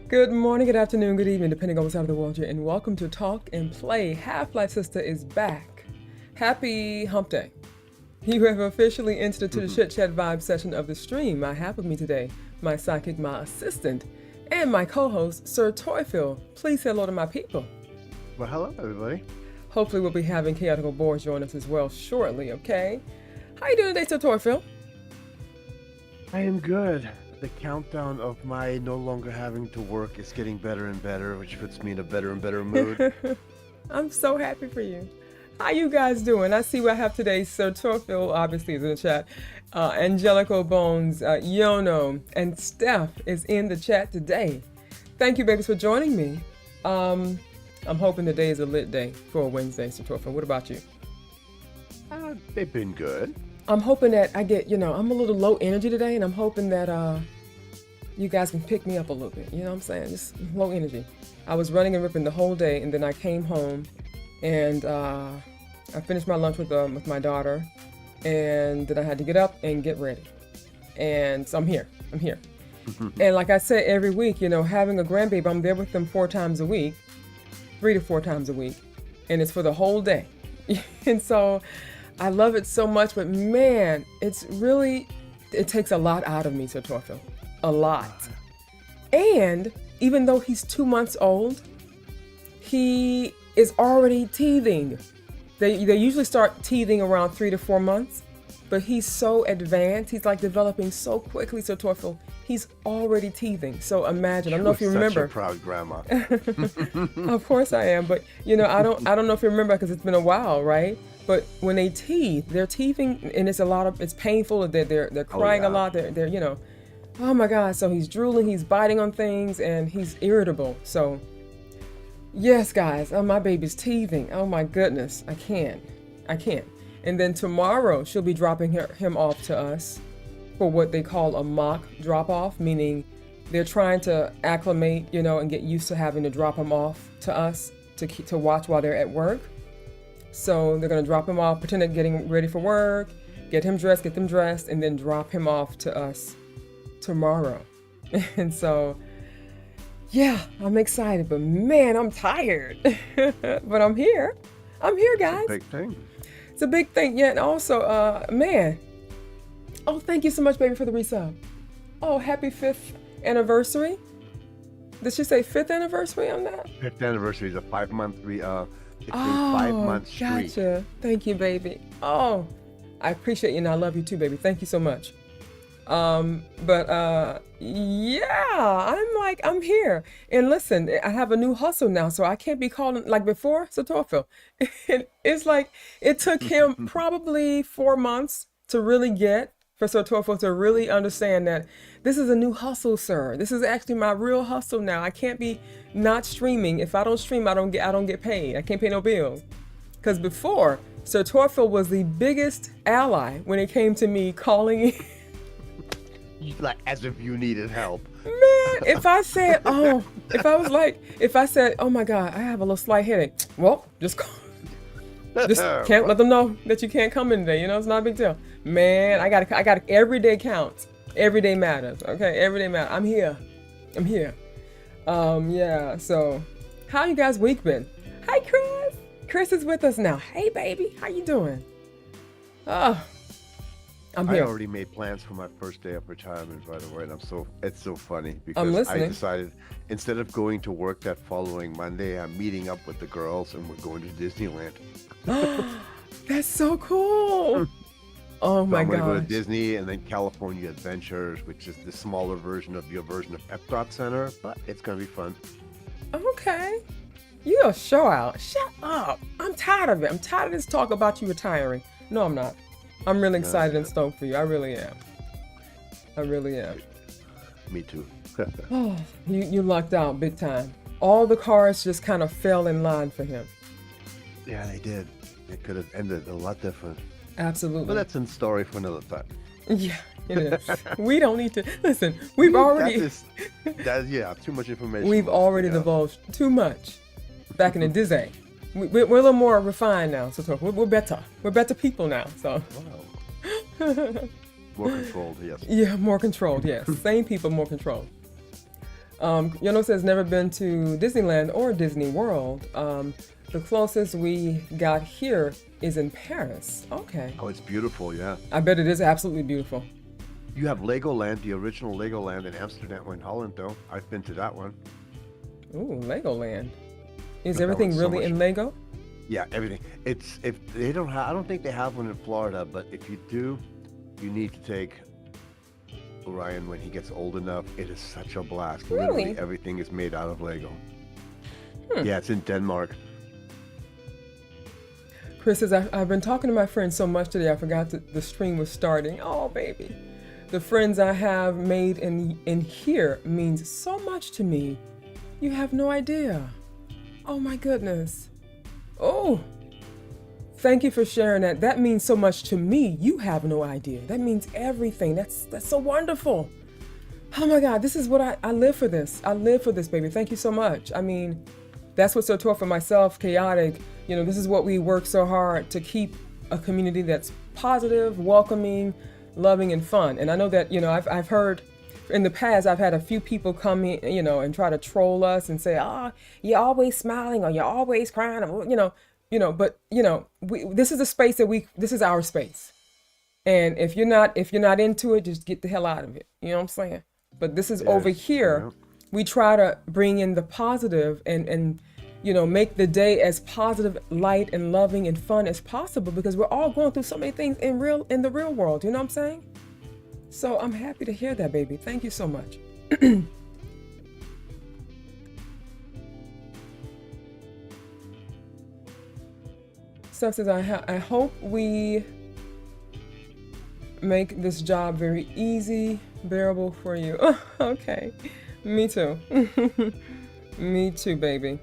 Good morning, good afternoon, good evening, depending on what side of the world you're in. Welcome to Talk and Play. HalfLifeSistah is back. Happy hump day. You have officially entered into the Chit-Chat Vibe Session of the stream. I have with me today my sidekick, my assistant, and my co-host, Sir Toyfield. Please say hello to my people. Well, hello, everybody. Hopefully we'll be having Chaotical Boards join us as well shortly, okay? How you doing today, Sir Toyfield? I am good. The countdown of my no longer having to work is getting better and better, which puts me in a better and better mood. I'm so happy for you. How you guys doing? I see what I have today. Sir Toyfield obviously is in the chat. Angelico Bones, Yono, and Steph is in the chat today. Thank you, babies, for joining me. I'm hoping today is a lit day for a Wednesday, Sir Toyfield. What about you? They've been good. I'm hoping that I get, I'm a little low energy today, and I'm hoping that you guys can pick me up a little bit. You know what I'm saying? Just low energy. I was running and ripping the whole day, and then I came home, and I finished my lunch with my daughter, and then I had to get up and get ready. And so I'm here. And like I said, every week, having a grandbaby, I'm there with them 4 times a week, 3 to 4 times a week, and it's for the whole day. And so I love it so much, but man, it takes a lot out of me, Sir Toyfield. A lot. And even though he's 2 months old, he is already teething. They usually start teething around 3 to 4 months, but he's so advanced. He's like developing so quickly, Sir Toyfield. He's already teething. So imagine. I don't know if you remember. Such a proud grandma. Of course I am, but I don't know if you remember because it's been a while, right? But when they teeth, they're teething, and it's painful. They're crying a lot. They're oh my God. So he's drooling, he's biting on things, and he's irritable. So yes, guys, my baby's teething. Oh my goodness, I can't. And then tomorrow she'll be dropping him off to us for what they call a mock drop off, meaning they're trying to acclimate, and get used to having to drop him off to us to watch while they're at work. So they're going to drop him off, pretend they're getting ready for work, get them dressed, and then drop him off to us tomorrow. And so, yeah, I'm excited, but man, I'm tired. But I'm here, guys. It's a big thing. It's a big thing, yeah. And also, man, oh, thank you so much, baby, for the resub. Oh, happy 5th anniversary. Did she say 5th anniversary on that? 5th anniversary is a 5-month 5-month streak. Gotcha. Thank you, baby. Oh, I appreciate you, and I love you too, baby. Thank you so much. Yeah, I'm here. And listen, I have a new hustle now, so I can't be calling like before, Sir Toyfield. It's like it took him probably 4 months to really get for Sir Toyfield to really understand that this is a new hustle, sir. This is actually my real hustle now. I can't be not streaming. If I don't stream, I don't get paid. I can't pay no bills. Because before, Sir Toyfield was the biggest ally when it came to me calling. Like as if you needed help. Man, if I said, oh my God, I have a little slight headache. Well, just call. Just can't let them know that you can't come in today. It's not a big deal. Man, I got every day counts. Every day matters. Okay, every day matters. I'm here. Yeah. So, how you guys' week been? Hi, Chris. Chris is with us now. Hey, baby, how you doing? Oh, I'm here. I already made plans for my first day of retirement, by the way, and it's so funny I'm because listening. I decided instead of going to work that following Monday, I'm meeting up with the girls and we're going to Disneyland. That's so cool. Oh So my I'm going to go to gosh. Disney and then California Adventures, which is the smaller version of your version of Epcot Center, but it's going to be fun. Okay. You a show out. Shut up. I'm tired of it. I'm tired of this talk about you retiring. No, I'm not. I'm really excited and stoked for you. I really am. I really am. Me too. Oh, you lucked out big time. All the cars just kind of fell in line for him. Yeah, they did. It could have ended a lot different. Absolutely. But that's a story for another time. Yeah, it is. We don't need to listen. We've already Yeah, too much information. we've already divulged too much back in the Disney. We're a little more refined now, so we're better. We're better people now. So Wow. More controlled, yes. yeah, more controlled. Yes, same people, more controlled. Yono says never been to Disneyland or Disney World. The closest we got here is in Paris. Okay. Oh, it's beautiful, yeah. I bet it is absolutely beautiful. You have Legoland, the original Legoland in Amsterdam or in Holland, though. I've been to that one. Ooh, Legoland. Is But that everything one's so really much- in Lego? Yeah, everything. It's if they don't have. I don't think they have one in Florida, but if you do, you need to take Orion when he gets old enough. It is such a blast. Really? Literally everything is made out of Lego. Yeah, it's in Denmark. Chris says, I've been talking to my friends so much today, I forgot that the stream was starting. Oh, baby. The friends I have made in here means so much to me. You have no idea. Oh, my goodness. Oh, thank you for sharing that. That means so much to me. You have no idea. That means everything. That's so wonderful. Oh, my God. This is what I live for this. I live for this, baby. Thank you so much. I mean, that's what's so tough for myself, chaotic. You know, this is what we work so hard to keep a community that's positive, welcoming, loving, and fun. And I know that, you know, I've heard in the past, I've had a few people come in, you know, and try to troll us and say, you're always smiling or you're always crying, or, but, this is the space this is our space. And if you're not into it, just get the hell out of it. You know what I'm saying? But this is over here. Yeah. We try to bring in the positive and make the day as positive, light, and loving and fun as possible, because we're all going through so many things in the real world. You know what I'm saying? So I'm happy to hear that, baby. Thank you so much. Steph says, I hope we make this job very easy, bearable for you. Okay. Me too. Me too, baby.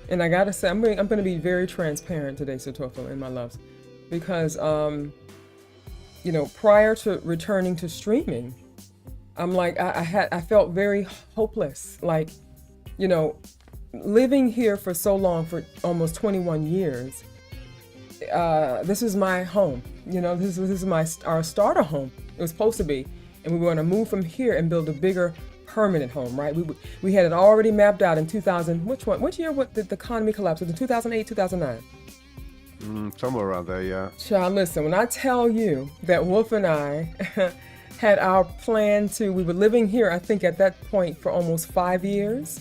And I gotta say, I'm gonna be very transparent today, Sotofo and my loves, because prior to returning to streaming, I'm like I felt very hopeless. Like, living here for so long, for almost 21 years. This is my home. This is our starter home. It was supposed to be, and we were gonna move from here and build a bigger permanent home, right? We had it already mapped out in 2000. Which year? What did the economy collapse? Was it 2008, 2009? Somewhere around there, yeah. Child, listen, when I tell you that Wolf and I had our plan we were living here, I think at that point for almost 5 years,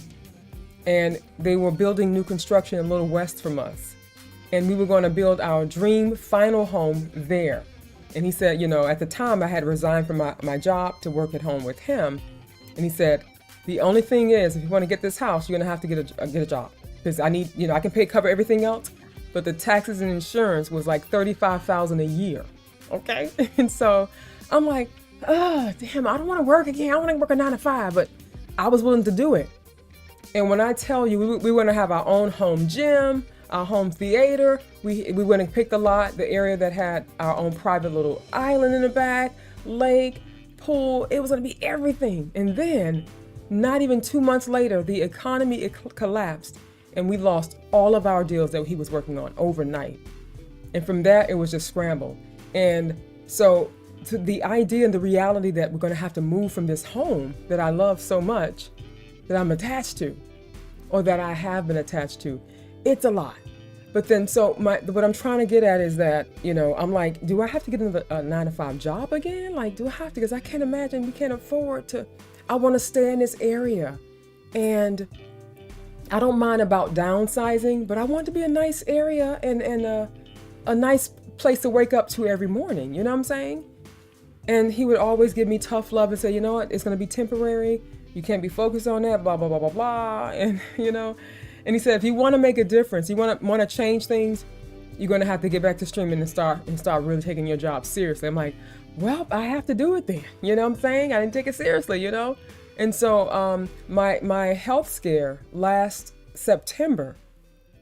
and they were building new construction a little west from us. And we were going to build our dream final home there. And he said, at the time I had resigned from my job to work at home with him. And he said, the only thing is, if you want to get this house, you're going to have to get a job. Because I need, I can cover everything else, but the taxes and insurance was like $35,000 a year. Okay? And so I'm like, oh, damn, I don't want to work again. I want to work a 9 to 5, but I was willing to do it. And when I tell you, we want to have our own home gym, our home theater. We went and picked the area that had our own private little island in the back, lake, pool. It was going to be everything. And then not even 2 months later, the economy collapsed and we lost all of our deals that he was working on overnight. And from that, it was just scramble. And so to the idea and the reality that we're going to have to move from this home that I love so much, that I'm attached to, or that I have been attached to, it's a lot. But then, so what I'm trying to get at is that, I'm like, do I have to get into a 9 to 5 job again? Like, do I have to? Because I can't imagine, we can't afford to. I want to stay in this area. And I don't mind about downsizing, but I want to be a nice area and a nice place to wake up to every morning. You know what I'm saying? And he would always give me tough love and say, you know what, it's going to be temporary. You can't be focused on that, blah, blah, blah, blah, blah. And, you know, and he said, if you want to make a difference, you want to change things, you're going to have to get back to streaming and start really taking your job seriously. I'm like, well, I have to do it then. You know what I'm saying? I didn't take it seriously, you know? And so my health scare last September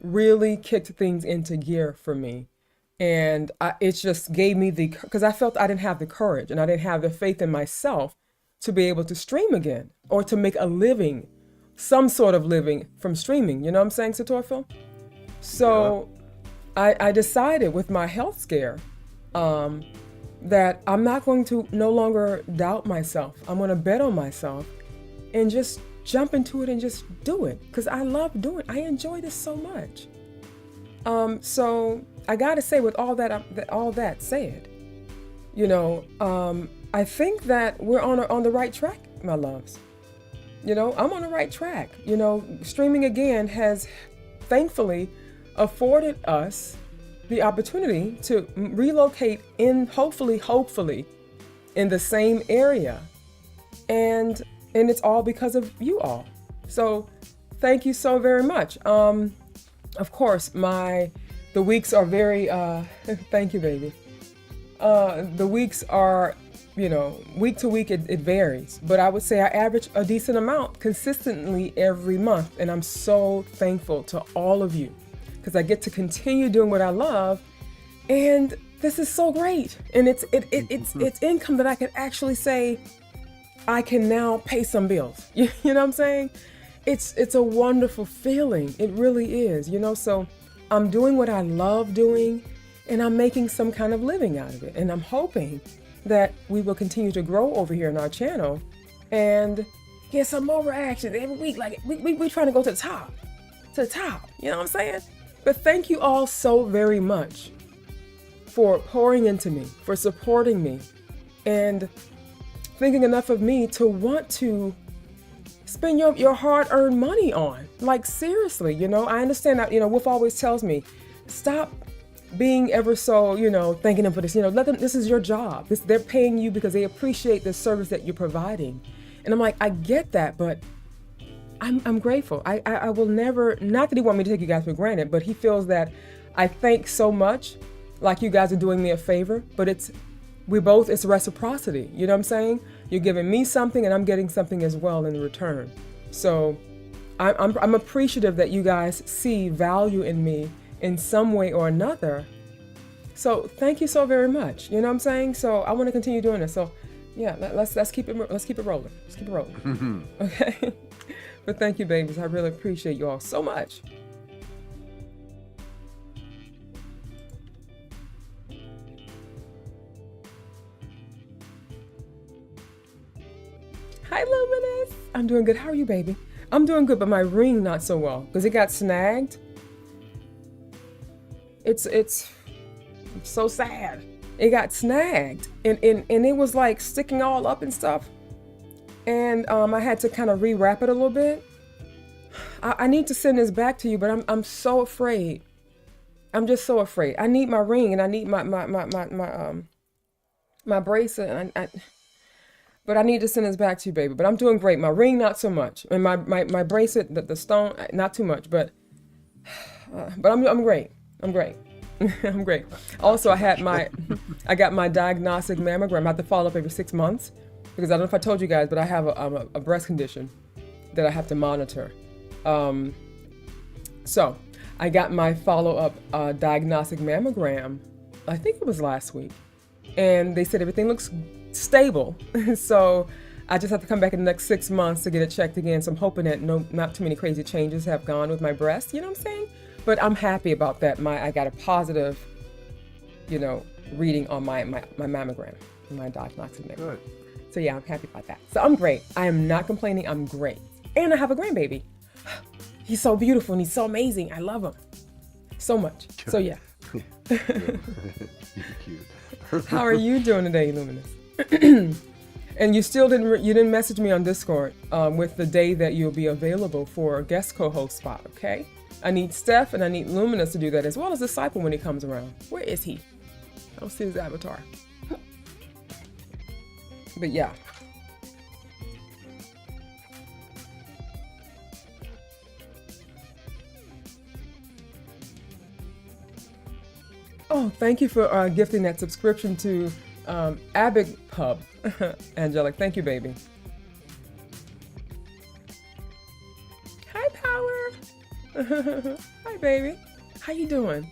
really kicked things into gear for me. And it just gave me because I felt I didn't have the courage and I didn't have the faith in myself to be able to stream again or to make a living, some sort of living from streaming. You know what I'm saying, Satorfil? So I decided with my health scare that I'm not going to no longer doubt myself. I'm going to bet on myself and just jump into it and just do it because I love doing it. I enjoy this so much. So I got to say, with all that said, you know, I think that we're on the right track, my loves. You know, I'm on the right track. You know, streaming again has thankfully afforded us the opportunity to relocate in, hopefully, in the same area. And it's all because of you all. So thank you so very much. Of course, the weeks are very, thank you, baby. The weeks are, you know, week to week, it varies. But I would say I average a decent amount consistently every month. And I'm so thankful to all of you because I get to continue doing what I love. And this is so great. And it's income that I can actually say I can now pay some bills. You know what I'm saying? It's a wonderful feeling. It really is, you know, so I'm doing what I love doing and I'm making some kind of living out of it. And I'm hoping that we will continue to grow over here in our channel and get some more reactions every week. Like we trying to go to the top, you know what I'm saying? But thank you all so very much for pouring into me, for supporting me and thinking enough of me to want to spend your hard-earned money on. Like, seriously, you know, I understand that, you know, Wolf always tells me, stop being ever so, you know, thanking them for this, you know, let them, this is your job. They're paying you because they appreciate the service that you're providing. And I'm like, I get that, but I'm grateful. I will never, not that he want me to take you guys for granted, but he feels that I thank so much, like you guys are doing me a favor, but it's reciprocity. You know what I'm saying? You're giving me something and I'm getting something as well in return. So I'm appreciative that you guys see value in me in some way or another. So thank you so very much. You know what I'm saying? So I want to continue doing this. So yeah, let's keep it rolling. Let's keep it rolling. Okay. But thank you, babies. I really appreciate you all so much. Hi, Luminous. I'm doing good. How are you, baby? I'm doing good, but my ring not so well because it got snagged. It's so sad. It got snagged and it was like sticking all up and stuff. And I had to kind of rewrap it a little bit. I need to send this back to you, but I'm so afraid. I'm just so afraid. I need my ring and I need my bracelet and but I need to send this back to you, baby. But I'm doing great. My ring, not so much. And my bracelet, the stone, not too much. But I'm great. I'm great. I'm great. Also, I got my diagnostic mammogram. I have to follow up every 6 months because I don't know if I told you guys, but I have a breast condition that I have to monitor. So I got my follow-up diagnostic mammogram. I think it was last week, and they said everything looks stable. So I just have to come back in the next 6 months to get it checked again. So I'm hoping that not too many crazy changes have gone with my breast. You know what I'm saying? But I'm happy about that. I got a positive, you know, reading on my mammogram, my diagnostic mammogram. Good. So yeah, I'm happy about that. So I'm great. I am not complaining. I'm great. And I have a grandbaby. He's so beautiful and he's so amazing. I love him so much. So yeah. You're cute. How are you doing today, Luminous? And you still didn't message me on Discord with the day that you'll be available for a guest co-host spot, okay? I need Steph and I need Luminous to do that as well as Disciple when he comes around. Where is he? I don't see his avatar. But yeah. Oh, thank you for gifting that subscription to Abig Pub, Angelic. Thank you, baby. Hi, Power. Hi, baby. How you doing?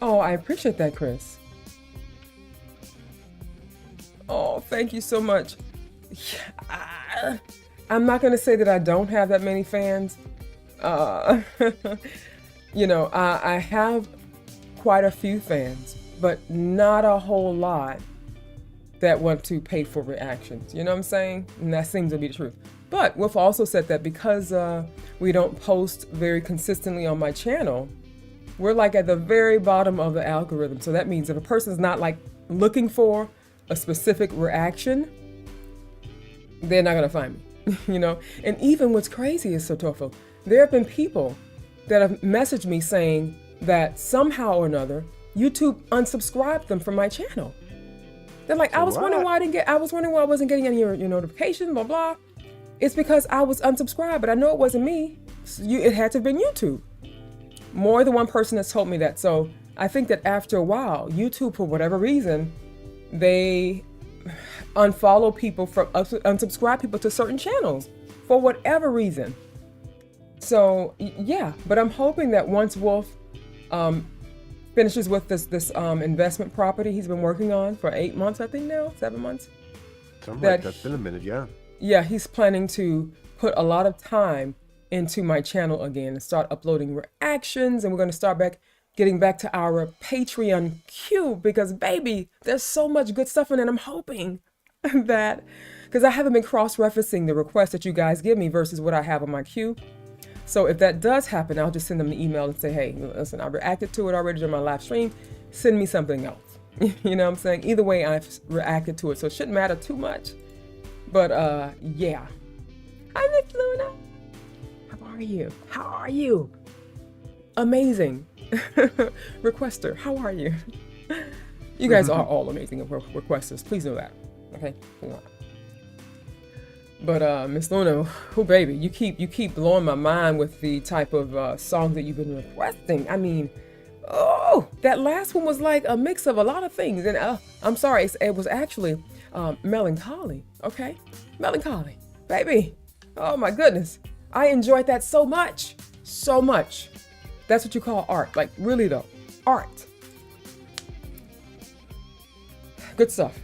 Oh, I appreciate that, Chris. Oh, thank you so much. I'm not going to say that I don't have that many fans. You know, I have quite a few fans, but not a whole lot that want to pay for reactions. You know what I'm saying? And that seems to be the truth. But Wolf also said that because we don't post very consistently on my channel, we're like at the very bottom of the algorithm. So that means if a person's not like looking for a specific reaction, they're not gonna find me, you know? And even what's crazy is, Sotofo, there have been people that have messaged me saying that somehow or another, YouTube unsubscribed them from my channel. They're like, I was wondering why I wasn't getting any of your notifications, blah, blah. It's because I was unsubscribed, but I know it wasn't me. So it had to have been YouTube. More than one person has told me that. So I think that after a while, YouTube, for whatever reason, they unfollow people from unsubscribe people to certain channels for whatever reason. So yeah, but I'm hoping that once Wolf finishes with this investment property he's been working on for 8 months, I think now, 7 months. Something like that's been a minute, yeah. Yeah, he's planning to put a lot of time into my channel again and start uploading reactions, and we're going to start getting back to our Patreon queue, because baby, there's so much good stuff in it. I'm hoping that, because I haven't been cross-referencing the requests that you guys give me versus what I have on my queue. So if that does happen, I'll just send them an email and say, hey, listen, I reacted to it already during my live stream. Send me something else. You know what I'm saying? Either way, I've reacted to it, so it shouldn't matter too much. But yeah. Hi, Miss Luna. How are you? How are you? Amazing. Requester, how are you? You guys are all amazing requesters. Please know that. Okay? But Miss Luna, oh baby, you keep blowing my mind with the type of songs that you've been requesting. I mean, oh, that last one was like a mix of a lot of things. And I'm sorry, it was actually melancholy. Okay? Melancholy. Baby. Oh my goodness. I enjoyed that so much. So much. That's what you call art. Like, really though. Art. Good stuff.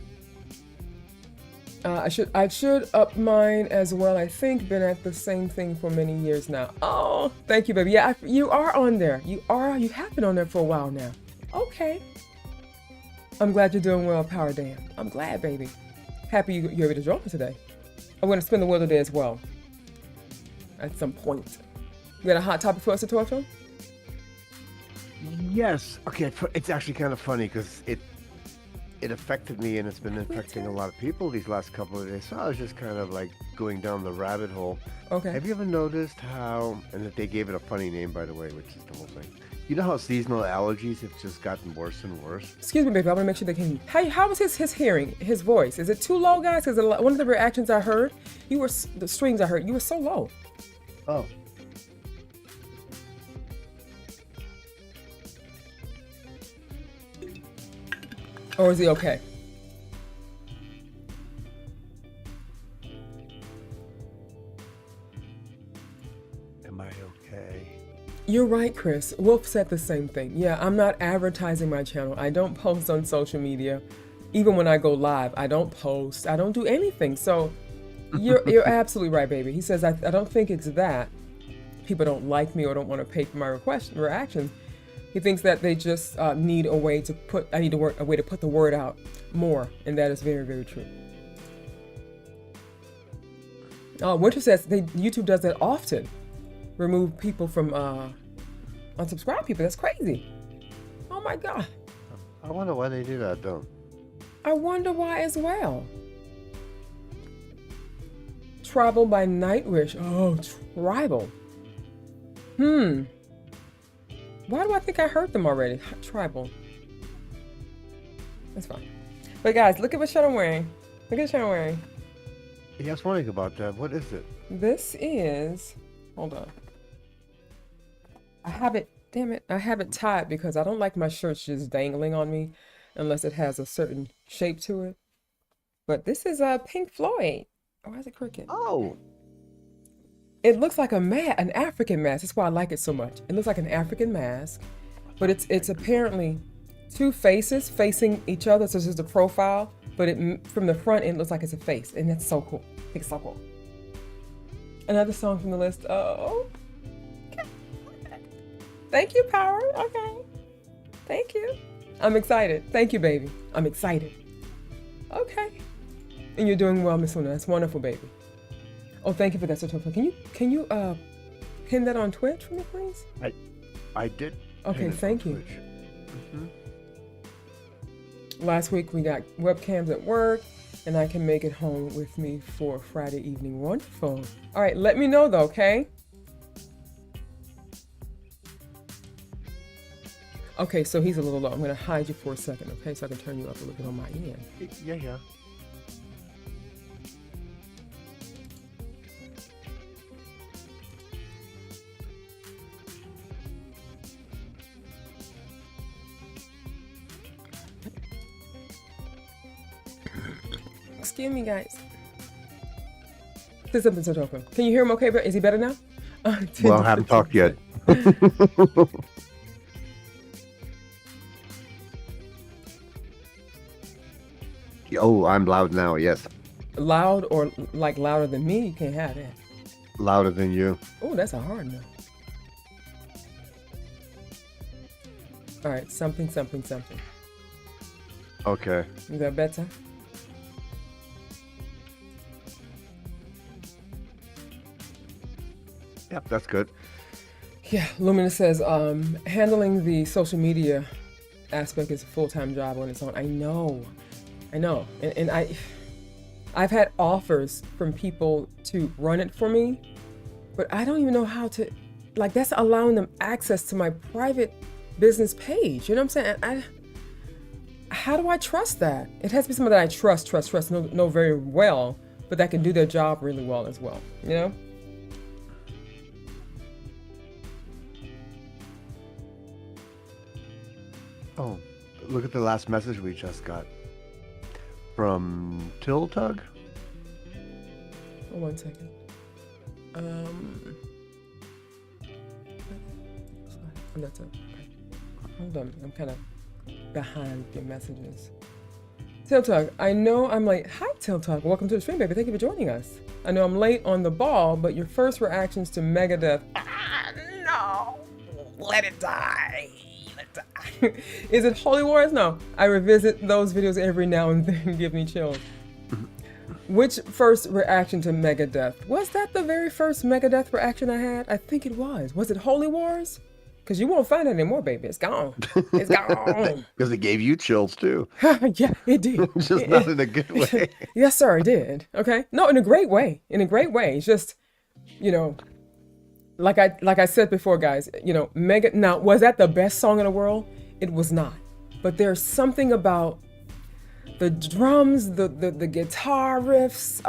I should up mine as well. I think been at the same thing for many years now. Oh, thank you, baby. Yeah, you are on there. You have been on there for a while now. Okay. I'm glad you're doing well, Power Dan. I'm glad, baby. Happy you're able to join me today. I'm going to spend the wheel today as well. At some point. You got a hot topic for us to talk on? Yes. Okay. It's actually kind of funny because it affected me, and it's been affecting a lot of people these last couple of days. So I was just kind of like going down the rabbit hole. Okay. Have you ever noticed how, and that they gave it a funny name, by the way, which is the whole thing. You know how seasonal allergies have just gotten worse and worse? Excuse me, baby. I want to make sure they can. How was his hearing, his voice? Is it too low, guys? Because one of the reactions I heard, the streams I heard, you were so low. Oh. Or is he okay? Am I okay? You're right, Chris. Wolf said the same thing. Yeah, I'm not advertising my channel. I don't post on social media. Even when I go live, I don't post. I don't do anything. So you're absolutely right, baby. He says, I don't think it's that people don't like me or don't want to pay for my reactions. He thinks that they just need a way to put the word out more, and that is very, very true. Winter says YouTube does that often. Remove people from unsubscribe people. That's crazy. Oh my God. I wonder why they do that, though. I wonder why as well. Tribal by Nightwish. Oh, Tribal. Why do I think I heard them already? Tribal. That's fine. But guys, look at what shirt I'm wearing. Look at the shirt I'm wearing. Yeah, I was wondering about that. What is it? This is, hold on. I have it, damn it. I have it tied because I don't like my shirts just dangling on me unless it has a certain shape to it. But this is Pink Floyd. Why is it crooked? Oh. It looks like an African mask. That's why I like it so much. It looks like an African mask, but it's apparently two faces facing each other. So this is the profile, but from the front it looks like it's a face, and that's so cool. I think it's so cool. Another song from the list. Oh, okay. Thank you, Power. Okay, thank you. I'm excited. Thank you, baby. I'm excited. Okay, and you're doing well, Miss Luna. That's wonderful, baby. Oh, thank you for that, Satofa. Can you pin that on Twitch for me, please? I did. Okay, thank you. Last week we got webcams at work, and I can make it home with me for Friday evening. Wonderful. All right, let me know though, okay? Okay, so he's a little low. I'm gonna hide you for a second, okay? So I can turn you up a little bit on my end. Yeah. Excuse me, guys. There's something so open. Can you hear him okay? Is he better now? Well, I haven't talked yet. Oh, I'm loud now, yes. Loud or like louder than me? You can't have that. Louder than you. Oh, that's a hard one. All right, something. Okay. Is that better? Yep, that's good. Yeah, Lumina says, handling the social media aspect is a full-time job on its own. I know. And I've had offers from people to run it for me, but I don't even know how to, like, that's allowing them access to my private business page. You know what I'm saying? How do I trust that? It has to be someone that I trust, know very well, but that can do their job really well as well, you know? Oh, look at the last message we just got from Tiltug. Oh, 1 second. That's it. Okay. Hold on. I'm kind of behind your messages. Tiltug, I know I'm late. Hi, Tiltug. Welcome to the stream, baby. Thank you for joining us. I know I'm late on the ball, but your first reactions to Megadeth. No. Let it die. Is it Holy Wars? No. I revisit those videos every now and then. Give me chills. Which first reaction to Megadeth? Was that the very first Megadeth reaction I had? I think it was. Was it Holy Wars? Because you won't find it anymore, baby. It's gone. It's gone. Because it gave you chills too. Yeah, it did. Just not in a good way. Yes, sir, it did. Okay. No, in a great way. In a great way. It's just, you know, like I said before, guys, you know, now, was that the best song in the world? It was not. But there's something about the drums, the guitar riffs,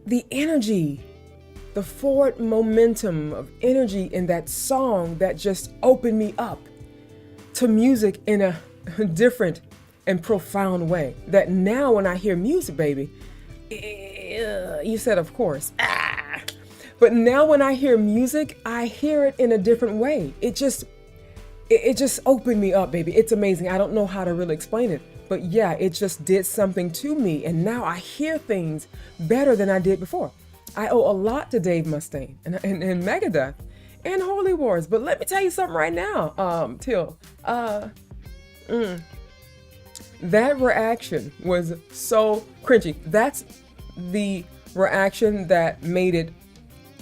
the energy, the forward momentum of energy in that song that just opened me up to music in a different and profound way. That now when I hear music, baby, you said of course, but now when I hear music, I hear it in a different way. It just opened me up, baby. It's amazing. I don't know how to really explain it, but yeah, it just did something to me. And now I hear things better than I did before. I owe a lot to Dave Mustaine and Megadeth and Holy Wars. But let me tell you something right now, Till. That reaction was so cringy. That's the reaction that made it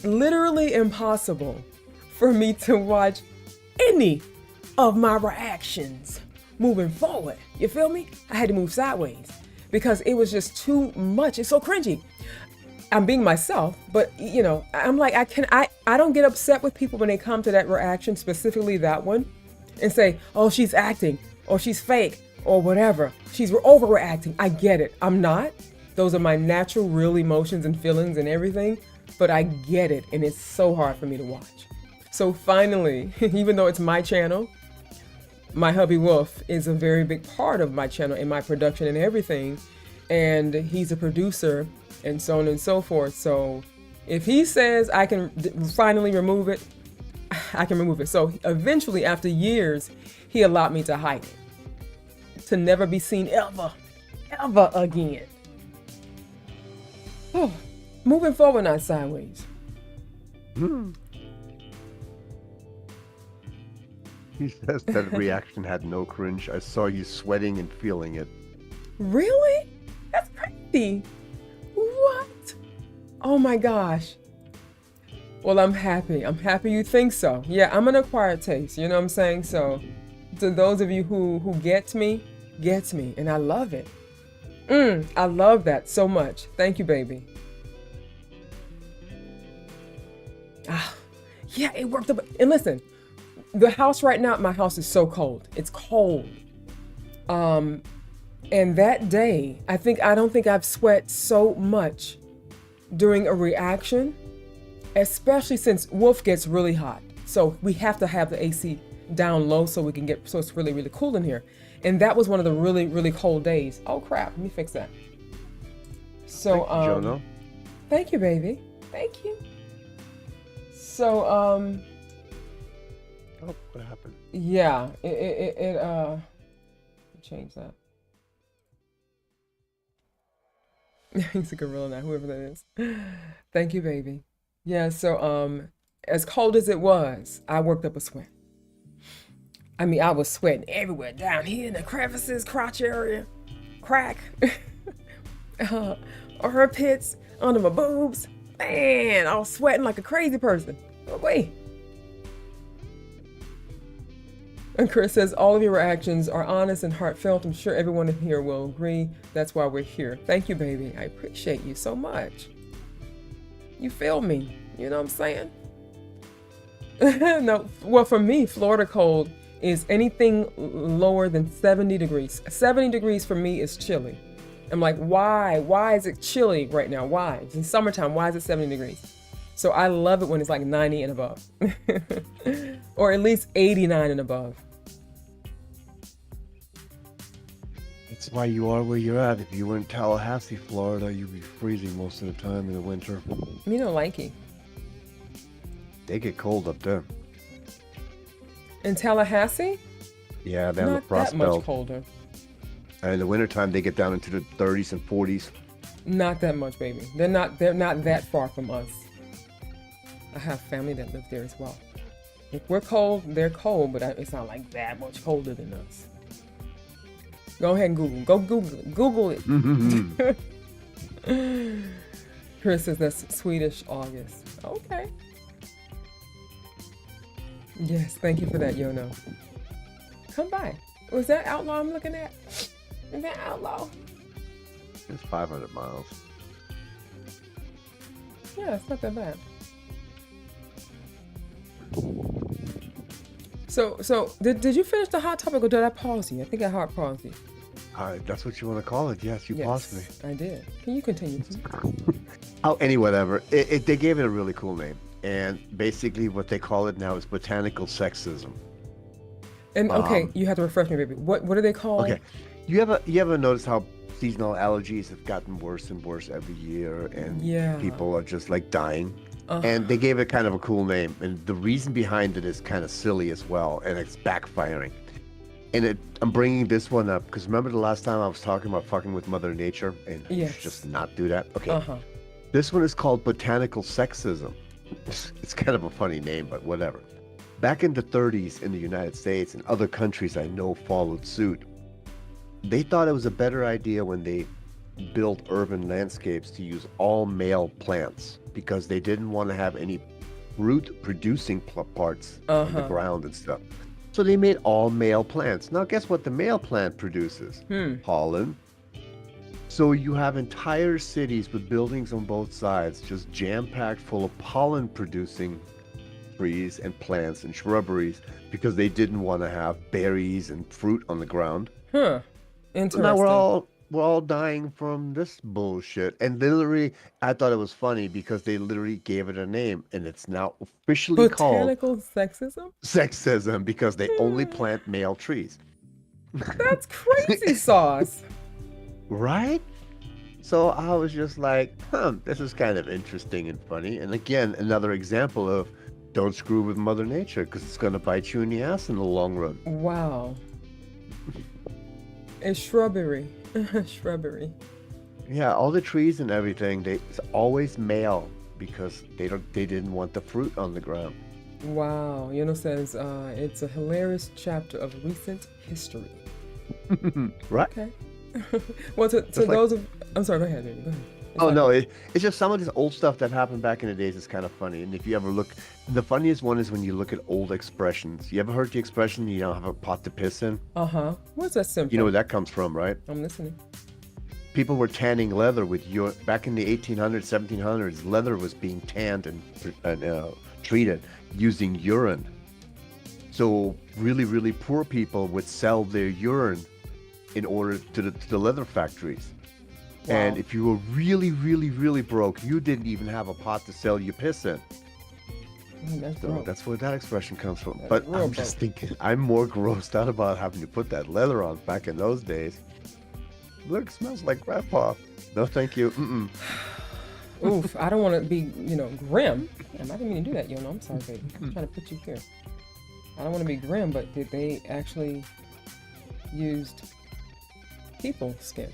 literally impossible for me to watch any of my reactions moving forward. You feel me? I had to move sideways because it was just too much. It's so cringy. I'm being myself, but you know, I'm like, I don't get upset with people when they come to that reaction, specifically that one, and say, oh, she's acting, or she's fake, or whatever. She's overreacting. I get it. I'm not. Those are my natural, real emotions and feelings and everything, but I get it, and it's so hard for me to watch. So finally, even though it's my channel, my hubby Wolf is a very big part of my channel and my production and everything, and he's a producer and so on and so forth. So if he says I can finally remove it, I can remove it. So eventually, after years, he allowed me to hide it, to never be seen ever again. Oh, moving forward, not sideways. He says that reaction had no cringe. I saw you sweating and feeling it. Really? That's crazy. What? Oh my gosh. Well, I'm happy. I'm happy you think so. Yeah, I'm an acquired taste. You know what I'm saying? So to those of you who gets me, and I love it. I love that so much. Thank you, baby. Yeah, it worked. And listen, the house right now, my house is so cold. It's cold. And that day, I don't think I've sweat so much during a reaction, especially since Wolf gets really hot. So we have to have the AC down low so it's really, really cool in here. And that was one of the really, really cold days. Oh crap, let me fix that. So, Thank you, Jono. Thank you, baby. Thank you. So, Oh, what happened? yeah, change that. He's a gorilla now, whoever that is. Thank you, baby. Yeah, so as cold as it was, I worked up a sweat. I mean, I was sweating everywhere, down here in the crevices, crotch area, crack, armpits, under my boobs. Man, I was sweating like a crazy person. Oh, wait. And Chris says, all of your reactions are honest and heartfelt. I'm sure everyone in here will agree. That's why we're here. Thank you, baby. I appreciate you so much. You feel me. You know what I'm saying? No, well, for me, Florida cold is anything lower than 70 degrees. 70 degrees for me is chilly. I'm like, why? Why is it chilly right now? Why? It's in summertime. Why is it 70 degrees? So I love it when it's like 90 and above. Or at least 89 and above. That's why you are where you're at. If you were in Tallahassee, Florida, you'd be freezing most of the time in the winter. You know, likey. They get cold up there. In Tallahassee? Yeah, they're on the Not frost that much belt. colder. And in the wintertime, they get down into the 30s and 40s. Not that much, baby. They're not that far from us. I have family that live there as well. If we're cold, they're cold, but it's not like that much colder than us. Go ahead and Google. Go Google it. Chris says that's Swedish August. Okay. Yes, thank you for that, Yono. Come by. Was that Outlaw I'm looking at? Is that Outlaw? It's 500 miles. Yeah, it's not that bad. So did you finish the hot topic or did I pause you? I think I hard paused you. That's what you want to call it. Yes, you paused me. I did. Can you continue? Oh, whatever. They gave it a really cool name. And basically what they call it now is botanical sexism. And okay, you have to refresh me, baby. What do they call? Okay. You ever notice how seasonal allergies have gotten worse and worse every year and people are just like dying? And they gave it kind of a cool name. And the reason behind it is kind of silly as well. And it's backfiring. And I'm bringing this one up because remember the last time I was talking about fucking with Mother Nature and just not do that? Okay. This one is called botanical sexism. It's kind of a funny name, but whatever. Back in the 30s in the United States and other countries I know followed suit, they thought it was a better idea when they built urban landscapes to use all male plants because they didn't want to have any root producing parts on the ground and stuff. So they made all male plants. Now guess what the male plant produces? Pollen, So you have entire cities with buildings on both sides, just jam-packed full of pollen-producing trees and plants and shrubberies because they didn't want to have berries and fruit on the ground. Huh. So now we're all dying from this bullshit. And literally, I thought it was funny because they literally gave it a name, and it's now officially called botanical sexism. Sexism because they only plant male trees. That's crazy sauce. Right? So I was just like, this is kind of interesting and funny. And again, another example of don't screw with Mother Nature because it's going to bite you in the ass in the long run. Wow. A shrubbery. Shrubbery. Yeah, all the trees and everything, it's always male because they didn't want the fruit on the ground. Wow. Says it's a hilarious chapter of recent history. Right? Okay. Well, to those of... I'm sorry, go ahead, baby. Go ahead. No, it's just some of this old stuff that happened back in the days is kind of funny. And if you ever look, the funniest one is when you look at old expressions. You ever heard the expression, you don't have a pot to piss in? Uh-huh. What's that symbol? You know where that comes from, right? I'm listening. People were tanning leather with back in the 1800s, 1700s, leather was being tanned and treated using urine. So really, really poor people would sell their urine in order to the leather factories. Wow. And if you were really, really, really broke, you didn't even have a pot to sell your piss in. That's where that expression comes from. But I'm just thinking, I'm more grossed out about having to put that leather on back in those days. Look, it smells like grandpa. No, thank you. Mm-mm. Oof, I don't want to be, grim. I didn't mean to do that, I'm sorry, baby. I'm trying to put you here. I don't want to be grim, but did they actually used people's skin?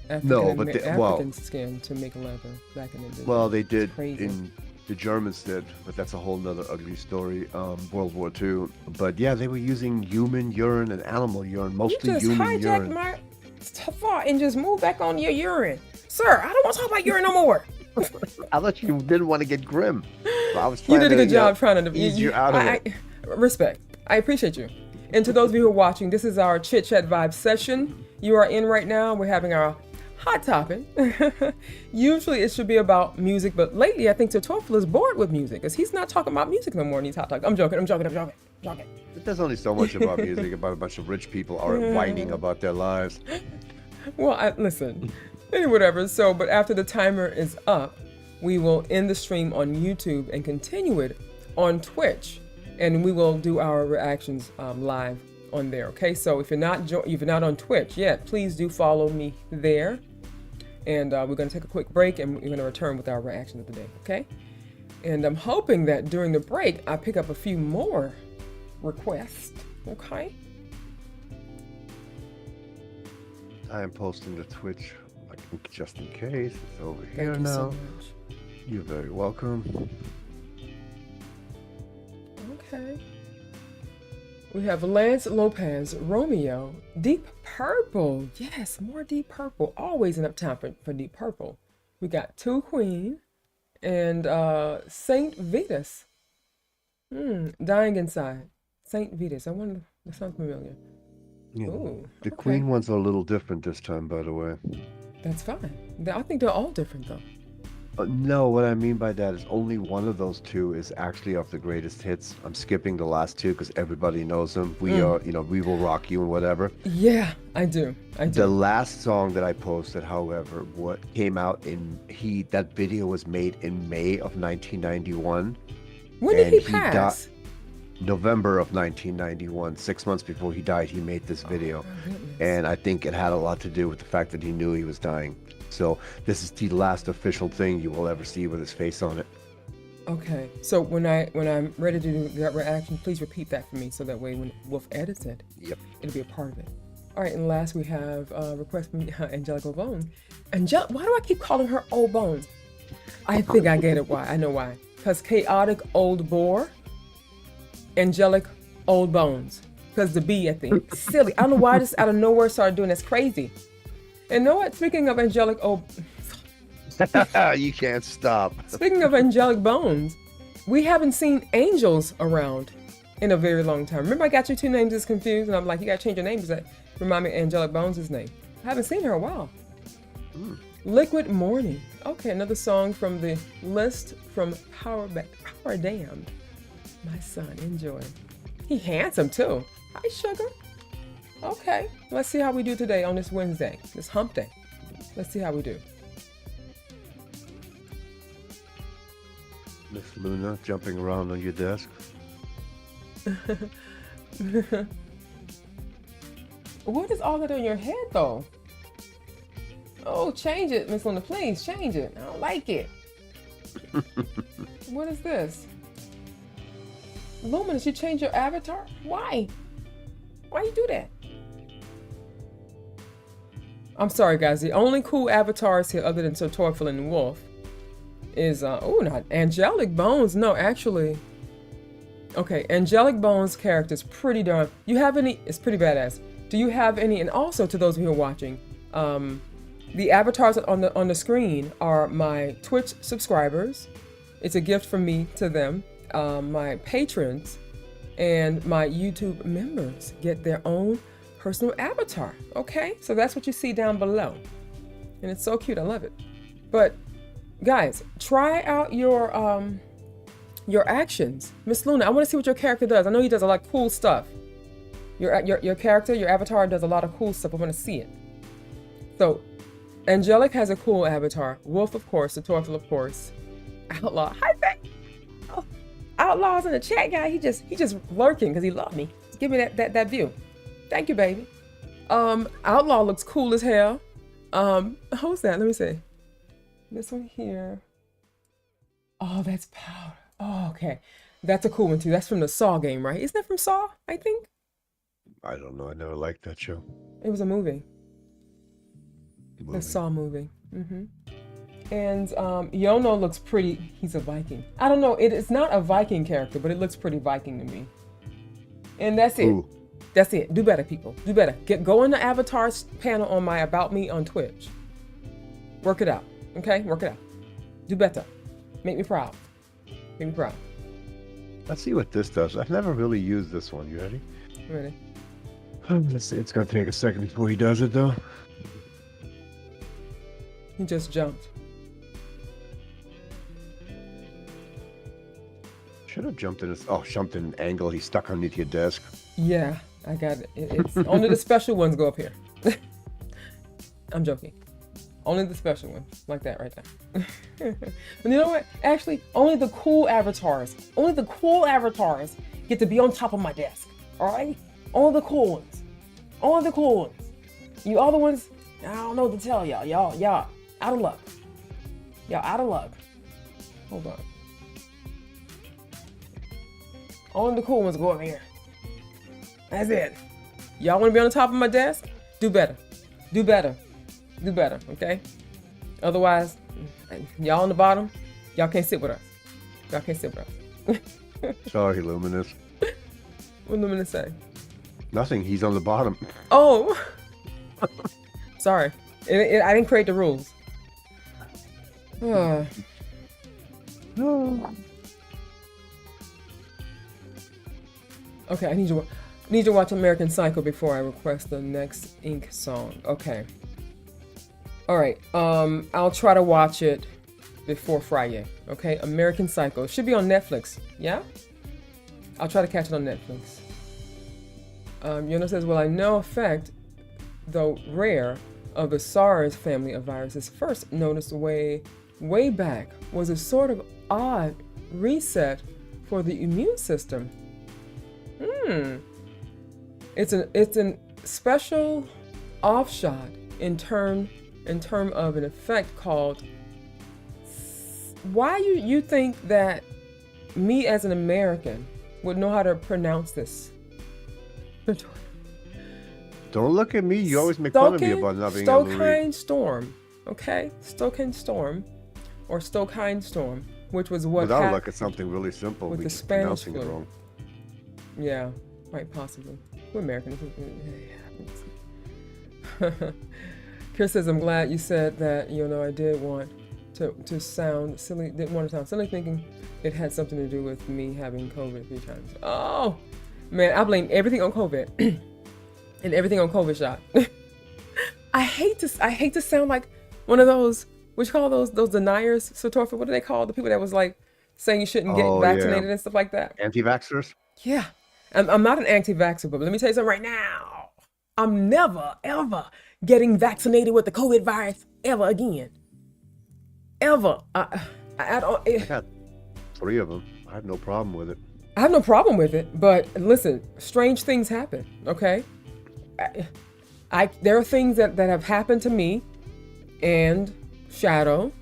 African skin to make leather back in the day. Well, they did the Germans did, but that's a whole nother ugly story. World War II. But yeah, they were using human urine and animal urine, mostly human urine. You just hijacked my thought and just moved back on your urine. Sir, I don't want to talk about urine no more. I thought you didn't want to get grim. So I was you did a good job trying to ease you out of it. Respect. I appreciate you. And to those of you who are watching, this is our Chit-Chat Vibe Session. You are in right now. We're having our hot topic. Usually it should be about music, but lately I think Totoffel is bored with music because he's not talking about music no more in these hot talks. I'm joking. There's only so much about music about a bunch of rich people are whining about their lives. Well, listen, whatever. So, but after the timer is up, we will end the stream on YouTube and continue it on Twitch, and we will do our reactions live on there. Okay, so if you're not on Twitch yet, please do follow me there. And we're going to take a quick break, and we're going to return with our reaction of the day. Okay, and I'm hoping that during the break I pick up a few more requests. Okay. I am posting to Twitch, just in case. It's over here Thank you now. So much. You're very welcome. Okay. We have Lance Lopez, Romeo, Deep Purple. Yes, more Deep Purple. Always enough time for Deep Purple. We got Two Queen and Saint Vitus. Dying Inside. Saint Vitus. I wonder, that sounds familiar. Yeah. Ooh, the Queen ones are a little different this time, by the way. That's fine. I think they're all different, though. No, what I mean by that is only one of those two is actually of the greatest hits. I'm skipping the last two because everybody knows them. We are, We Will Rock You and whatever. Yeah, I do. The last song that I posted, however, what came out that video was made in May of 1991. When did he pass? November of 1991, 6 months before he died, he made this video. And I think it had a lot to do with the fact that he knew he was dying. So this is the last official thing you will ever see with his face on it. Okay, so when I'm ready to do that reaction, please repeat that for me so that way when Wolf edits it, it'll be a part of it. All right, and last we have a request from Angelic Old Bones. Why do I keep calling her Old Bones? I think I get it why. I know why. Because Chaotic Old Boar, Angelic Old Bones. Because the B at the end. Silly. I don't know why this out of nowhere started doing this crazy. And know what? Speaking of Angelic Old... You can't stop. Speaking of Angelic Bones, we haven't seen angels around in a very long time. Remember I got your two names confused and I'm like, you got to change your name because that remind me of Angelic Bones' name. I haven't seen her in a while. Liquid Morning. Okay, another song from the list from Power Damned. My son, enjoy. He handsome too. Hi, sugar. Okay, let's see how we do today on this Wednesday, this hump day. Let's see how we do. Miss Luna jumping around on your desk. What is all that on your head though? Oh, change it, Miss Luna, please change it. I don't like it. What is this? Luminous, you change your avatar? Why? Why you do that? I'm sorry, guys. The only cool avatars here, other than Sir Torfil and Wolf, is not Angelic Bones. No, actually. Okay, Angelic Bones' character is pretty darn. You have any? It's pretty badass. Do you have any? And also to those of you who are watching, the avatars on the screen are my Twitch subscribers. It's a gift from me to them. My patrons and my YouTube members get their own personal avatar. Okay, so that's what you see down below, and it's so cute. I love it. But guys, try out your actions. Miss Luna, I want to see what your character does. I know he does a lot of cool stuff. Your character, your avatar does a lot of cool stuff. I want to see it. So, Angelic has a cool avatar. Wolf, of course. The Torfil, of course. Outlaw. Hi, babe. Oh, Outlaw's in the chat, guy. He just lurking because he loved me. Just give me that view. Thank you, baby. Outlaw looks cool as hell. Who's that? Let me see. This one here. Oh, that's Powder. Oh, okay. That's a cool one too. That's from the Saw game, right? Isn't that from Saw, I think? I don't know. I never liked that show. It was a movie. The Saw movie. And Yono looks pretty. He's a Viking. I don't know. It's not a Viking character, but it looks pretty Viking to me. And that's it. Ooh. That's it. Do better, people. Do better. Go in the avatars panel on my About Me on Twitch. Work it out. Okay? Work it out. Do better. Make me proud. Make me proud. Let's see what this does. I've never really used this one. You ready? Ready? Let's see. It's going to take a second before he does it, though. He just jumped. Should have jumped in. Jumped in an angle. He's stuck underneath your desk. Yeah, I got it. It's only the special ones go up here. I'm joking. Only the special ones, like that right there. And you know what? Actually, only the cool avatars get to be on top of my desk. All right? Only the cool ones. Only the cool ones. You other ones, I don't know what to tell y'all. Y'all out of luck. Y'all out of luck. Hold on. Only the cool ones go over here. That's it. Y'all want to be on the top of my desk? Do better. Do better. Do better, okay? Otherwise, y'all on the bottom, y'all can't sit with us. Y'all can't sit with us. Sorry, Luminous. What Luminous say? Nothing. He's on the bottom. Oh. Sorry. I didn't create the rules. No. Okay, I need to watch American Psycho before I request the next Ink song. Okay. All right. I'll try to watch it before Friday. Okay, American Psycho. It should be on Netflix. Yeah. I'll try to catch it on Netflix. Yono says, "Well, I know effect, though rare, of the SARS family of viruses first noticed way back was a sort of odd reset for the immune system. It's an special offshot in term of an effect called. Why you think that me as an American would know how to pronounce this? Don't look at me. You always make fun of me about not being able to read. Stokine Storm, okay? Stokine Storm, or Stokine Storm, which was what Without look at something really simple. with the Spanish flu. It wrong. Yeah, quite possibly. We're American. Chris says, "I'm glad you said that. You know, I did want to sound silly. Didn't want to sound silly, thinking it had something to do with me having COVID 3 times. Oh, man, I blame everything on COVID." And everything on COVID shot. I hate to sound like one of those, what you call those deniers, Satorfa? What do they call the people that was like saying you shouldn't get vaccinated and stuff like that? Anti-vaxxers? Yeah. I'm not an anti-vaxxer, but let me tell you something right now. I'm never, ever getting vaccinated with the COVID virus ever again. Ever. I got 3 of them. I have no problem with it. I have no problem with it, but listen, strange things happen, okay? There are things that have happened to me and Shadow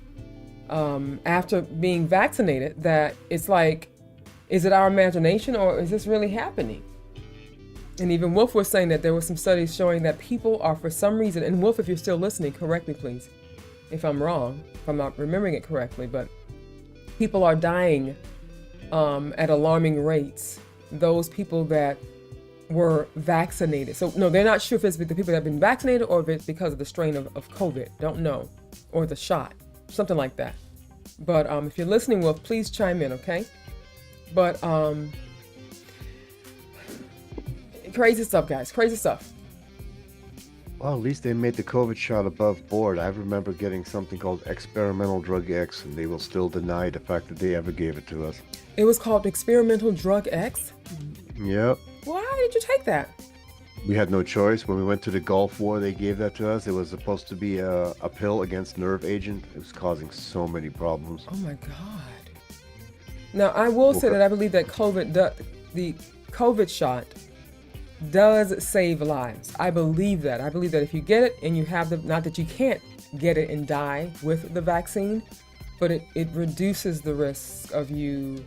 after being vaccinated that it's like, is it our imagination or is this really happening? And even Wolf was saying that there were some studies showing that people are, for some reason, and Wolf, if you're still listening, correct me please, if I'm wrong, if I'm not remembering it correctly, but people are dying at alarming rates, those people that were vaccinated. So no, they're not sure if it's the people that have been vaccinated or if it's because of the strain of COVID. Don't know. Or the shot, something like that. But if you're listening, Wolf, please chime in, okay? But crazy stuff, guys, crazy stuff. Well, at least they made the COVID shot above board. I remember getting something called experimental drug X, and they will still deny the fact that they ever gave it to us. It was called experimental drug X? Yep. Why did you take that? We had no choice. When we went to the Gulf War, they gave that to us. It was supposed to be a pill against nerve agent. It was causing so many problems. Oh my God. Now, I will say that I believe that the COVID shot does save lives. I believe that. I believe that if you get it and you have not that you can't get it and die with the vaccine, but it reduces the risk of you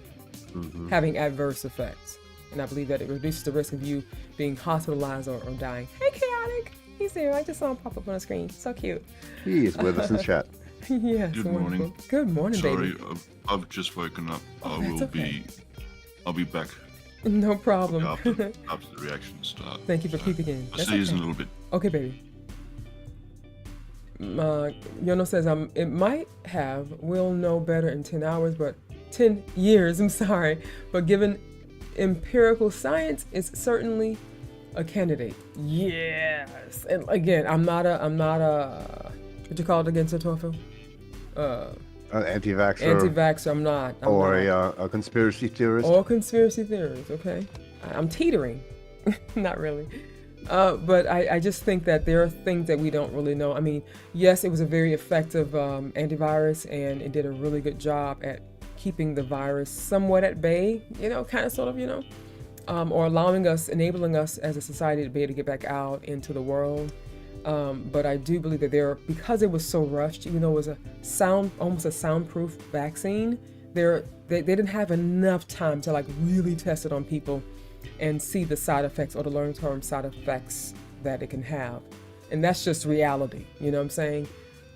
having adverse effects. And I believe that it reduces the risk of you being hospitalized or dying. Hey, Chaotic. He's there. I just saw him pop up on the screen. So cute. He is with us in chat. Yes. Good morning. Good morning, baby. Sorry, I've just woken up. I'll be back. No problem. After the reaction start. Thank you for peeping in. I'll see you in a little bit. Okay, baby. Yono says, it might have, we'll know better in 10 hours, but 10 years, I'm sorry. But given empirical science, it's certainly a candidate. Yes. And again, I'm not a, what you call it again, Satorfu? Anti-vaxxer. Anti-vaxxer, I'm not. A conspiracy theorist. Or conspiracy theorist, okay. I'm teetering. Not really. But I just think that there are things that we don't really know. I mean, yes, it was a very effective antivirus, and it did a really good job at keeping the virus somewhat at bay, kind of, sort of, or enabling us as a society to be able to get back out into the world. But I do believe that because it was so rushed, even though it was almost a soundproof vaccine, they didn't have enough time to like really test it on people and see the side effects or the long-term side effects that it can have. And that's just reality, you know what I'm saying?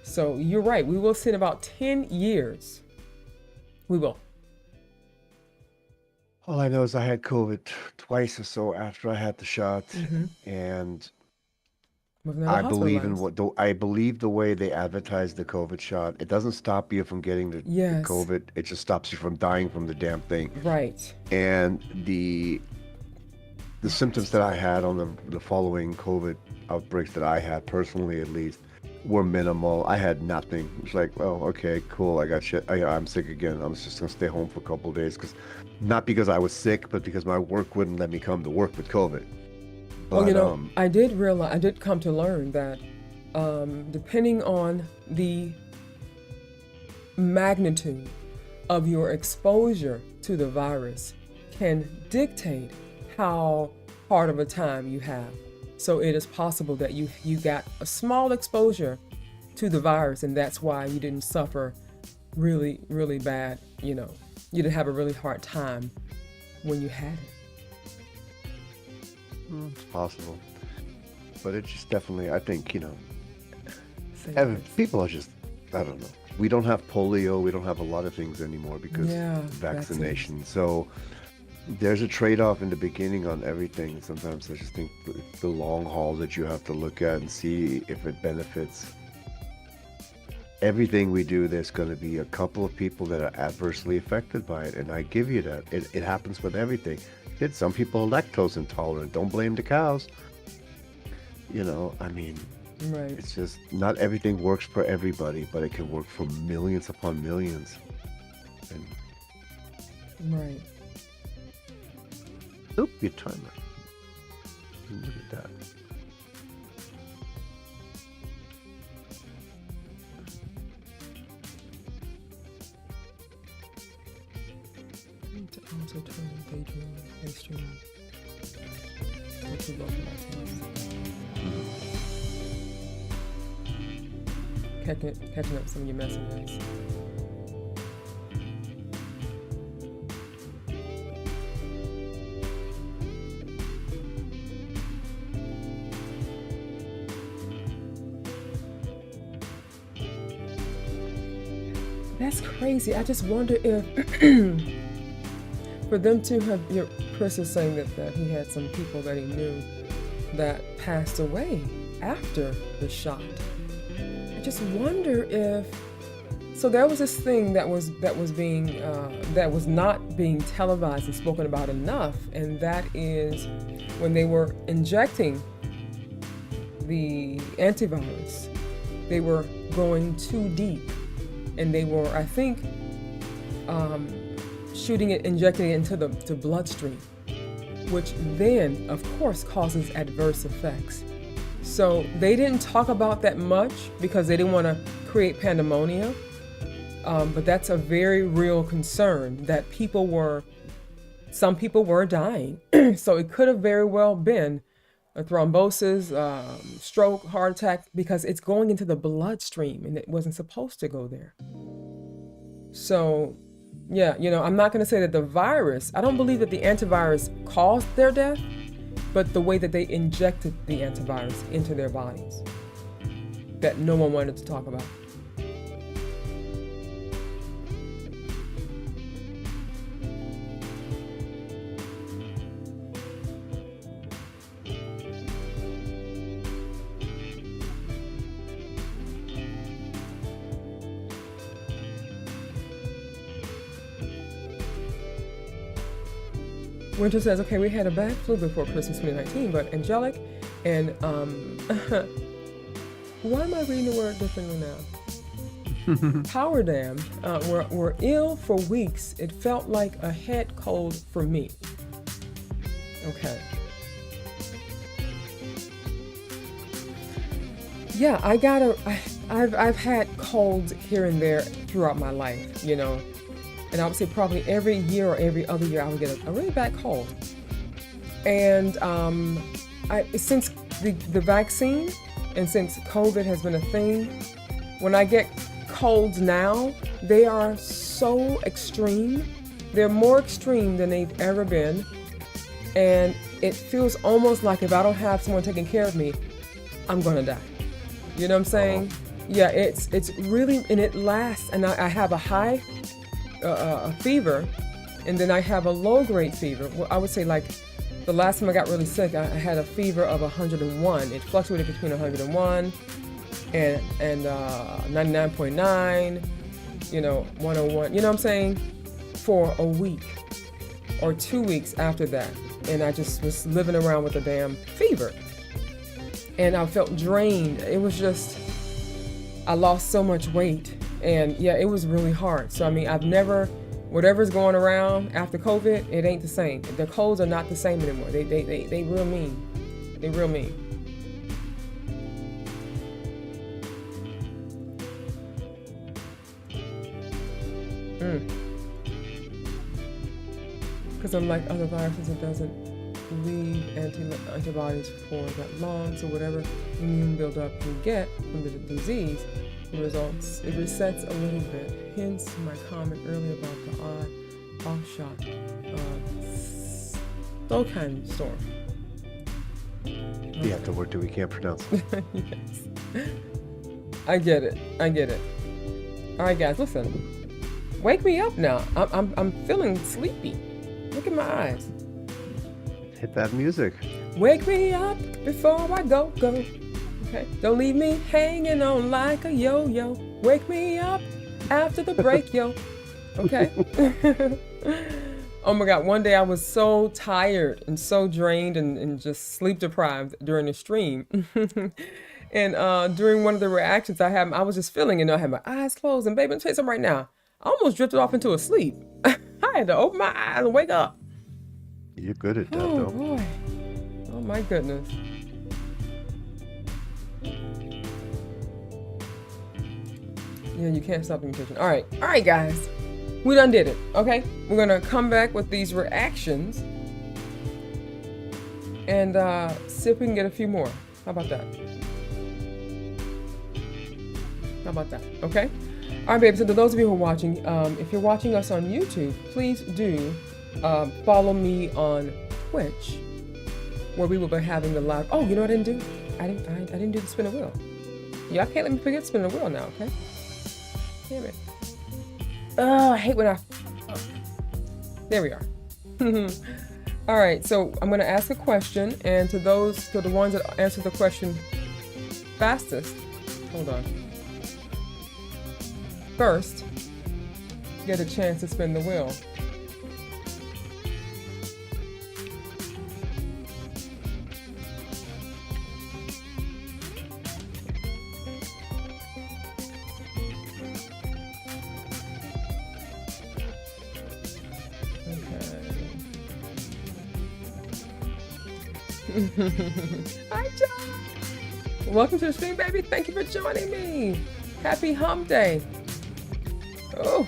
So you're right, we will see in about 10 years. We will. All I know is I had COVID twice or so after I had the shot, and I believe the way they advertise the COVID shot. It doesn't stop you from getting the COVID. It just stops you from dying from the damn thing. Right. And the symptoms that I had on the following COVID outbreaks that I had personally, at least, were minimal. I had nothing. It was like, well, okay, cool. I got shit. I'm sick again. I'm just gonna stay home for a couple of days not because I was sick, but because my work wouldn't let me come to work with COVID. But, well, I did come to learn that depending on the magnitude of your exposure to the virus can dictate how hard of a time you have. So it is possible that you got a small exposure to the virus, and that's why you didn't suffer really, really bad, you didn't have a really hard time when you had it. It's possible. But it's just definitely, I think, people are just, I don't know. We don't have polio. We don't have a lot of things anymore because of vaccination. So there's a trade-off in the beginning on everything. Sometimes I just think the long haul that you have to look at and see if it benefits. Everything we do, there's going to be a couple of people that are adversely affected by it, and I give you that. It happens with everything. Some people are lactose intolerant. Don't blame the cows. I mean, Right. It's just not everything works for everybody, but it can work for millions upon millions. And Right. oop, your timer. Look at that. I need to also turn on Daystreaming. Which is both of my tasks. Catching up some of your messages. That's crazy. I just wonder if for them to have, Chris is saying that he had some people that he knew that passed away after the shot. I just wonder if, so there was this thing that was not being televised and spoken about enough, and that is when they were injecting the antivirus, they were going too deep. And they were, I think, injecting it into the bloodstream, which then, of course, causes adverse effects. So they didn't talk about that much because they didn't want to create pandemonium. But that's a very real concern that some people were dying. So it could have very well been a thrombosis, stroke, heart attack, because it's going into the bloodstream and it wasn't supposed to go there. So, yeah, I'm not going to say that the virus, I don't believe that the antivirus caused their death, but the way that they injected the antivirus into their bodies that no one wanted to talk about. Winter says, okay, we had a bad flu before Christmas 2019, but angelic and, why am I reading the word differently now? Power Dam were ill for weeks. It felt like a head cold for me. Okay. Yeah, I've had colds here and there throughout my life, and I would say probably every year or every other year I would get a really bad cold. And since the vaccine and since COVID has been a thing, when I get colds now, they are so extreme. They're more extreme than they've ever been. And it feels almost like if I don't have someone taking care of me, I'm gonna die. You know what I'm saying? Yeah, it's really, and it lasts, and I have a high fever, and then I have a low-grade fever. Well, I would say like the last time I got really sick, I had a fever of 101. It fluctuated between 101 and 99.9, 101. You know what I'm saying? For a week or 2 weeks after that, and I just was living around with a damn fever, and I felt drained. It was just, I lost so much weight. And yeah, it was really hard. So, I mean, whatever's going around after COVID, it ain't the same. The colds are not the same anymore. They real mean. They real mean. Because unlike other viruses, it doesn't leave antibodies for that long. So whatever immune buildup you get from the disease, it resets a little bit. Hence my comment earlier about the odd offshot cytokine storm. Yeah, the word that we can't pronounce. Yes. I get it. All right, guys, listen. Wake me up now. I'm feeling sleepy. Look at my eyes. Hit that music. Wake me up before I go. Okay. Don't leave me hanging on like a yo-yo. Wake me up after the break, yo. Okay. Oh my God. One day I was so tired and so drained and just sleep deprived during the stream. And during one of the reactions I was just feeling, I had my eyes closed, and baby, let me tell you something right now. I almost drifted off into a sleep. I had to open my eyes and wake up. You're good at that, Oh though. boy. Oh my goodness. Yeah, you can't stop the mutation. All right, guys. We done did it, okay? We're gonna come back with these reactions and see if we can get a few more. How about that? How about that, okay? All right, baby, so to those of you who are watching, if you're watching us on YouTube, please do follow me on Twitch, where we will be having the live. Oh, you know what I didn't do? I didn't do the spin a wheel. Y'all can't let me forget spin a wheel now, okay? Damn it. I hate when there we are. All right, so I'm gonna ask a question, and to the ones that answer the question fastest, hold on. First, get a chance to spin the wheel. Hi, John. Welcome to the stream, baby. Thank you for joining me. Happy hump day. Oh,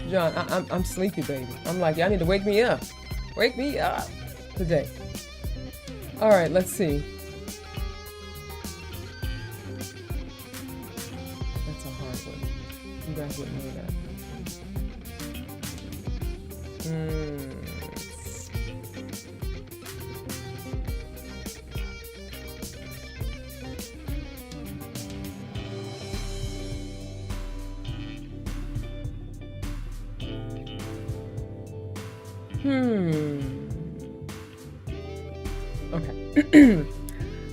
John, I'm sleepy, baby. I'm like, y'all need to wake me up. Wake me up today. All right, let's see. That's a hard one. You guys wouldn't know that. Okay.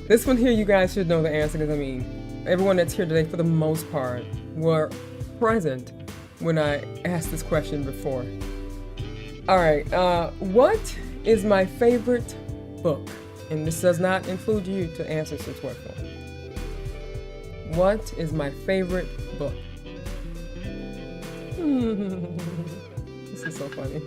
This one here, you guys should know the answer, because I mean, everyone that's here today, for the most part, were present when I asked this question before. All right. What is my favorite book? And this does not include you to answer since we're full. What is my favorite book? This is so funny.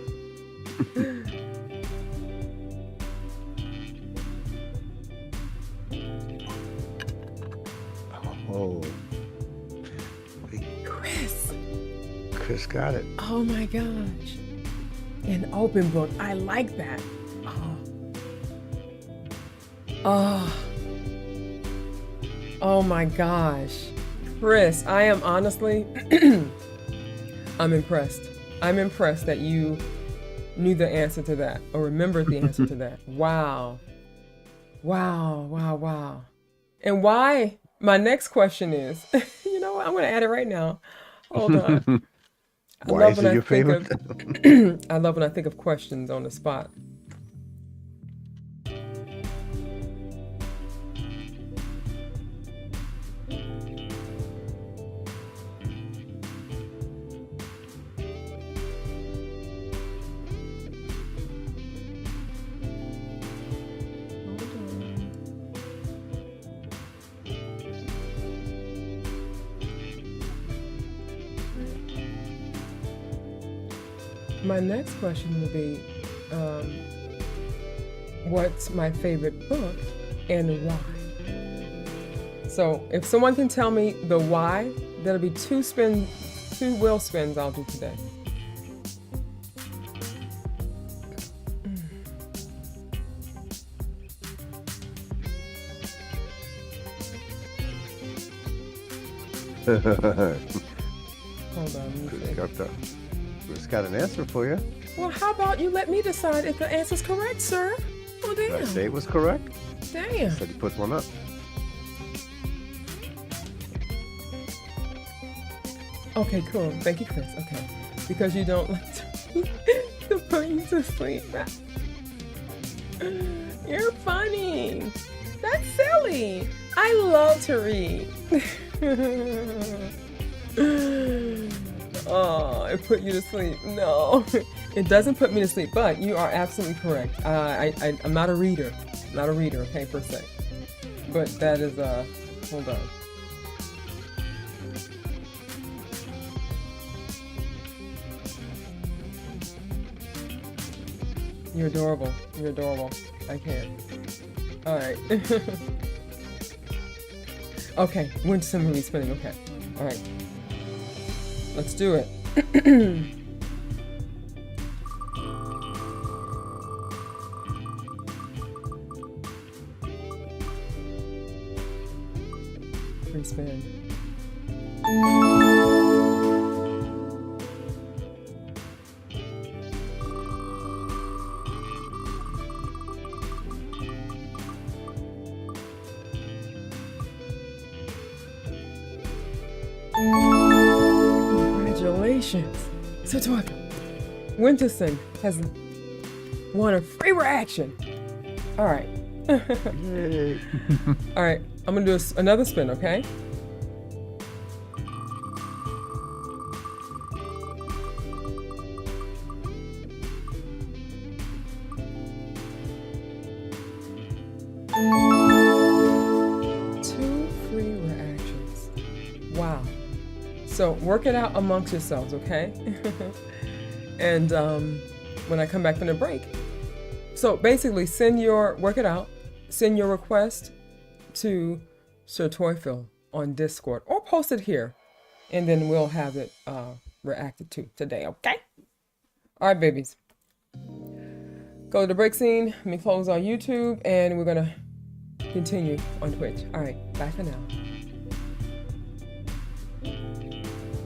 Oh. Wait. Chris got it. Oh my gosh. An open book. I like that. Oh my gosh. Chris, I am honestly, I'm impressed. I'm impressed that you knew the answer to that, or remembered the answer to that. Wow. Wow. And why? My next question is, you know what? I'm going to add it right now. Hold on. Why is it your favorite? I love when I think of questions on the spot. My next question will be, what's my favorite book and why? So if someone can tell me the why, that'll be two wheel spins I'll do today. Hold on, Chris got an answer for you. Well, how about you let me decide if the answer's correct, sir? Oh, damn. Did I say it was correct? Damn. I said he put one up. Okay, cool. Thank you, Chris. Okay. Because you don't like to put you to sleep. You're funny. That's silly. I love to read. Oh, it put you to sleep. No, it doesn't put me to sleep, but you are absolutely correct. I'm not a reader. Not a reader, okay, per se. But that is, hold on. You're adorable. You're adorable. I can't. Alright. Okay, wind similarly spinning. Okay. Alright. Let's do it. Free spin. Congratulations. So Winterson has won a free reaction. All right. Yay. All right. I'm going to do another spin, okay? Two free reactions. Wow. So work it out amongst yourselves, okay? And when I come back from the break. So basically work it out, send your request to Sir Toyphil on Discord or post it here, and then we'll have it reacted to today, okay? All right, babies. Go to the break scene, let me close on YouTube, and we're gonna continue on Twitch. All right, bye for now.